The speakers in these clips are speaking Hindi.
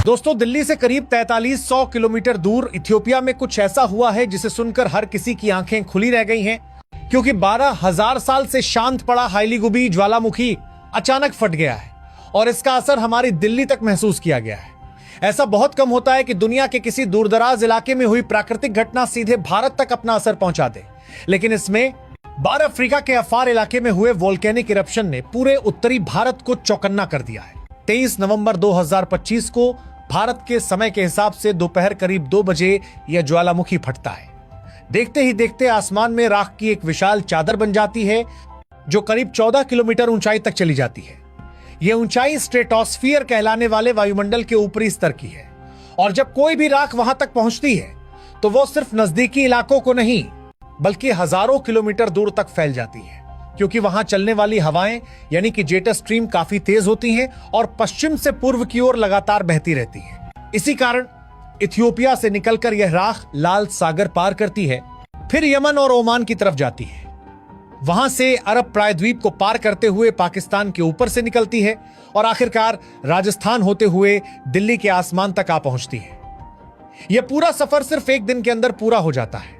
दोस्तों, दिल्ली से करीब 4300 किलोमीटर दूर इथियोपिया में कुछ ऐसा हुआ है जिसे सुनकर हर किसी की आंखें खुली रह गई हैं, क्योंकि 12,000 साल से शांत पड़ा हाइलीगुबी ज्वालामुखी अचानक फट गया है और इसका असर हमारी दिल्ली तक महसूस किया गया है। ऐसा बहुत कम होता है कि दुनिया के किसी दूरदराज इलाके में हुई प्राकृतिक घटना सीधे भारत तक अपना असर पहुंचा दे, लेकिन इसमें बार अफ्रीका के अफार इलाके में हुए वोल्केनिक इरप्शन ने पूरे उत्तरी भारत को चौकन्ना कर दिया है। 23 नवंबर 2025 को भारत के समय के हिसाब से दोपहर करीब 2 बजे यह ज्वालामुखी फटता है। देखते ही देखते आसमान में राख की एक विशाल चादर बन जाती है जो करीब 14 किलोमीटर ऊंचाई तक चली जाती है। यह ऊंचाई स्ट्रेटोस्फियर कहलाने वाले वायुमंडल के ऊपरी स्तर की है और जब कोई भी राख वहां तक पहुंचती है तो वो सिर्फ नजदीकी इलाकों को नहीं बल्कि हजारों किलोमीटर दूर तक फैल जाती है, क्योंकि वहां चलने वाली हवाएं यानी कि जेट स्ट्रीम काफी तेज होती हैं और पश्चिम से पूर्व की ओर लगातार बहती रहती हैं। इसी कारण इथियोपिया से निकलकर यह राख लाल सागर पार करती है, फिर यमन और ओमान की तरफ जाती है। वहां से अरब प्रायद्वीप को पार करते हुए पाकिस्तान के ऊपर से निकलती है और आखिरकार राजस्थान होते हुए दिल्ली के आसमान तक आ पहुंचती है। यह पूरा सफर सिर्फ एक दिन के अंदर पूरा हो जाता है,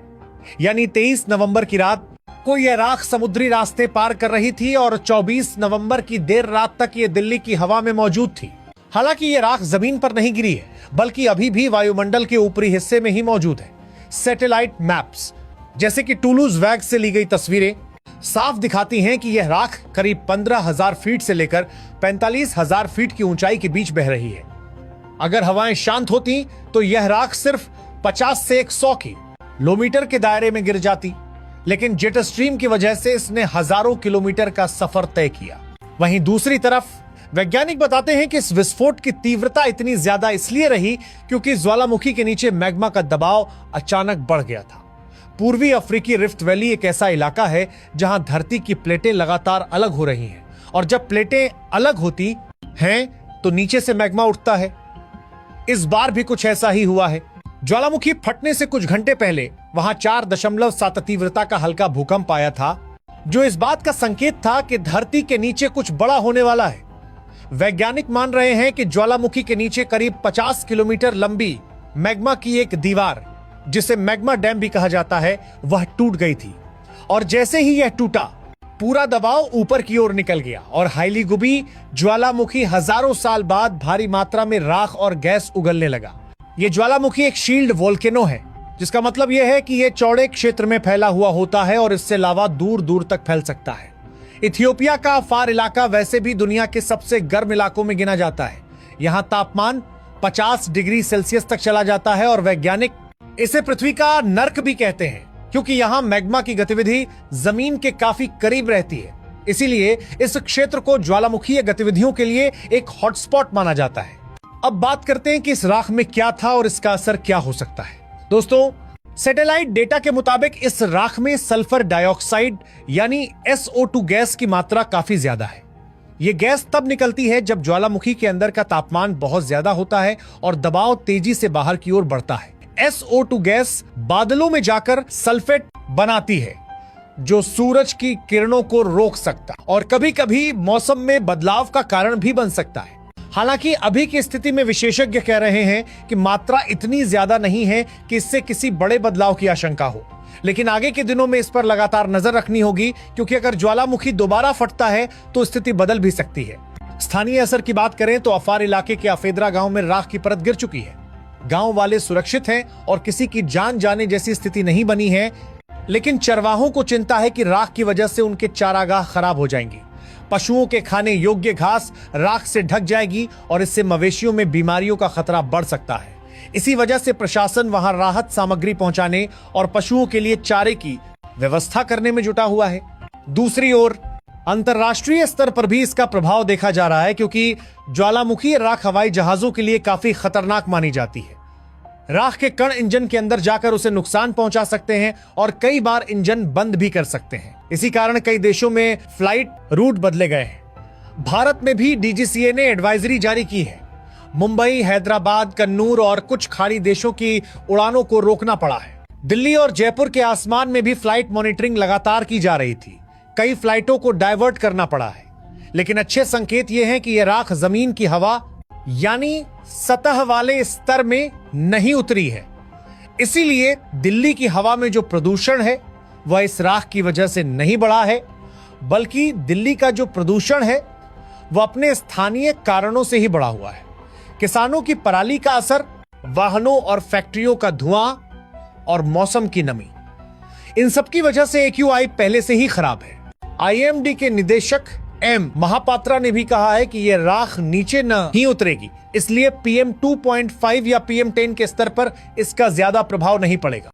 यानी 23 नवंबर की रात को यह राख समुद्री रास्ते पार कर रही थी और 24 नवंबर की देर रात तक यह दिल्ली की हवा में मौजूद थी। हालांकि यह राख जमीन पर नहीं गिरी है, बल्कि अभी भी वायुमंडल के ऊपरी हिस्से में ही मौजूद है। सैटेलाइट मैप्स जैसे कि टूलूज वैग से ली गई तस्वीरें साफ दिखाती हैं कि यह राख करीब 15,000 फीट से लेकर 45,000 फीट की ऊंचाई के बीच बह रही है। अगर हवाएं शांत होती तो यह राख सिर्फ 50 से 100 किलोमीटर के दायरे में गिर जाती, लेकिन जेट स्ट्रीम की वजह से इसने हजारों किलोमीटर का सफर तय किया। वहीं दूसरी तरफ वैज्ञानिक बताते हैं कि इस विस्फोट की तीव्रता इतनी ज्यादा इसलिए रही क्योंकि ज्वालामुखी के नीचे मैग्मा का दबाव अचानक बढ़ गया था। पूर्वी अफ्रीकी रिफ्ट वैली एक ऐसा इलाका है जहां धरती की प्लेटें लगातार अलग हो रही हैं और जब प्लेटें अलग होती हैं तो नीचे से मैग्मा उठता है। इस बार भी कुछ ऐसा ही हुआ है। ज्वालामुखी फटने से कुछ घंटे पहले वहां 4.7 तीव्रता का हल्का भूकंप आया था, जो इस बात का संकेत था कि धरती के नीचे कुछ बड़ा होने वाला है। वैज्ञानिक मान रहे हैं कि ज्वालामुखी के नीचे करीब 50 किलोमीटर लंबी मैग्मा की एक दीवार, जिसे मैग्मा डैम भी कहा जाता है, वह टूट गई थी और जैसे ही यह टूटा पूरा दबाव ऊपर की ओर निकल गया और हाइलीगुबी ज्वालामुखी हजारों साल बाद भारी मात्रा में राख और गैस उगलने लगा। यह ज्वालामुखी एक शील्ड वोल्केनो है, जिसका मतलब यह है कि यह चौड़े क्षेत्र में फैला हुआ होता है और इससे लावा दूर दूर तक फैल सकता है। इथियोपिया का अफार इलाका वैसे भी दुनिया के सबसे गर्म इलाकों में गिना जाता है। यहाँ तापमान 50 डिग्री सेल्सियस तक चला जाता है और वैज्ञानिक इसे पृथ्वी का नर्क भी कहते हैं, क्योंकि यहाँ मैग्मा की गतिविधि जमीन के काफी करीब रहती है। इसीलिए इस क्षेत्र को ज्वालामुखीय गतिविधियों के लिए एक हॉटस्पॉट माना जाता है। अब बात करते हैं कि इस राख में क्या था और इसका असर क्या हो सकता है। दोस्तों, सैटेलाइट डेटा के मुताबिक इस राख में सल्फर डाइऑक्साइड यानी SO2 गैस की मात्रा काफी ज्यादा है। यह गैस तब निकलती है जब ज्वालामुखी के अंदर का तापमान बहुत ज्यादा होता है और दबाव तेजी से बाहर की ओर बढ़ता है। SO2 गैस बादलों में जाकर सल्फेट बनाती है, जो सूरज की किरणों को रोक सकता और कभी कभी मौसम में बदलाव का कारण भी बन सकता है। हालांकि अभी की स्थिति में विशेषज्ञ कह रहे हैं कि मात्रा इतनी ज्यादा नहीं है कि इससे किसी बड़े बदलाव की आशंका हो, लेकिन आगे के दिनों में इस पर लगातार नजर रखनी होगी, क्योंकि अगर ज्वालामुखी दोबारा फटता है तो स्थिति बदल भी सकती है। स्थानीय असर की बात करें तो अफार इलाके के अफेदरा गांव में राख की परत गिर चुकी है। गांव वाले सुरक्षित हैं और किसी की जान जाने जैसी स्थिति नहीं बनी है, लेकिन चरवाहों को चिंता है कि राख की वजह से उनके चारागाह खराब हो जाएंगे। पशुओं के खाने योग्य घास राख से ढक जाएगी और इससे मवेशियों में बीमारियों का खतरा बढ़ सकता है। इसी वजह से प्रशासन वहां राहत सामग्री पहुंचाने और पशुओं के लिए चारे की व्यवस्था करने में जुटा हुआ है। दूसरी ओर अंतर्राष्ट्रीय स्तर पर भी इसका प्रभाव देखा जा रहा है, क्योंकि ज्वालामुखी राख हवाई जहाजों के लिए काफी खतरनाक मानी जाती है। राख के कण इंजन के अंदर जाकर उसे नुकसान पहुंचा सकते हैं और कई बार इंजन बंद भी कर सकते हैं। इसी कारण कई देशों में फ्लाइट रूट बदले गए हैं। भारत में भी DGCA ने एडवाइजरी जारी की है। मुंबई, हैदराबाद, कन्नूर और कुछ खाड़ी देशों की उड़ानों को रोकना पड़ा है। दिल्ली और जयपुर के आसमान में भी फ्लाइट मॉनिटरिंग लगातार की जा रही थी। कई फ्लाइटों को डायवर्ट करना पड़ा है, लेकिन अच्छे संकेत ये हैं कि यह राख जमीन की हवा यानी सतह वाले स्तर में नहीं उतरी है। इसीलिए दिल्ली की हवा में जो प्रदूषण है वह इस राख की वजह से नहीं बढ़ा है, बल्कि दिल्ली का जो प्रदूषण है वह अपने स्थानीय कारणों से ही बढ़ा हुआ है। किसानों की पराली का असर, वाहनों और फैक्ट्रियों का धुआं और मौसम की नमी, इन सब की वजह से AQI पहले से ही खराब है। IMD के निदेशक M महापात्रा ने भी कहा है कि यह राख नीचे न ही उतरेगी, इसलिए PM 2.5 या PM 10 के स्तर पर इसका ज्यादा प्रभाव नहीं पड़ेगा।